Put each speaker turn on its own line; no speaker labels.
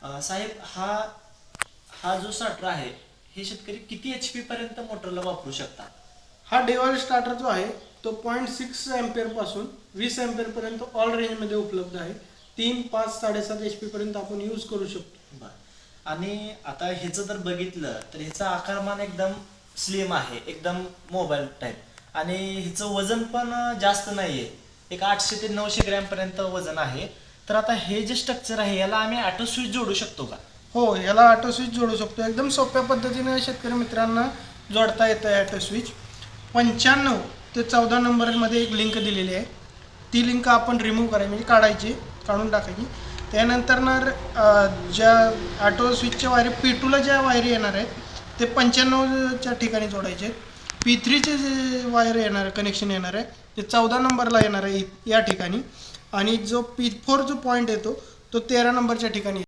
साहेब, हा हा जो स्टार्टर आहे हे शेतकरी किती HP पर्यंत मोटरला वापरू शकतात?
हा डेवॉल स्टार्टर जो आहे तो 0.6 एम्पियर पासून 20 एम्पियर पर्यंत ऑल रेंजमध्ये उपलब्ध आहे. 3, 5, 7.5 HP पर्यंत आपण यूज करू शकतो.
बर. आणि आता ह्याचं जर बघितलं तर ह्याचा आकारमान एकदम स्लिम आहे, एकदम मोबाईल टाईप, आणि ह्याचं वजन पण जास्त नाहीये. एक 800 ते 900 ग्रॅम पर्यंत वजन आहे. तर आता हे जे स्ट्रक्चर आहे याला आम्ही ऑटो स्विच जोडू शकतो का?
हो, याला ऑटो स्विच जोडू शकतो. एकदम सोप्या पद्धतीने शेतकरी मित्रांना जोडता येतं ऑटो स्विच. 95 ते 14 नंबरमध्ये एक लिंक दिलेली आहे. ती लिंक आपण रिमूव्ह करायची, म्हणजे काढायची, काढून टाकायची. त्यानंतर ज्या ऑटो स्विचच्या वायरी P2ला ज्या वायरी येणार आहेत ते 95च्या ठिकाणी जोडायचे. P3चे जे वायर येणार कनेक्शन येणार आहे ते 14 नंबरला येणार आहे या ठिकाणी, आणि जो P4 जो पॉईंट येतो तो 13 नंबरच्या ठिकाणी.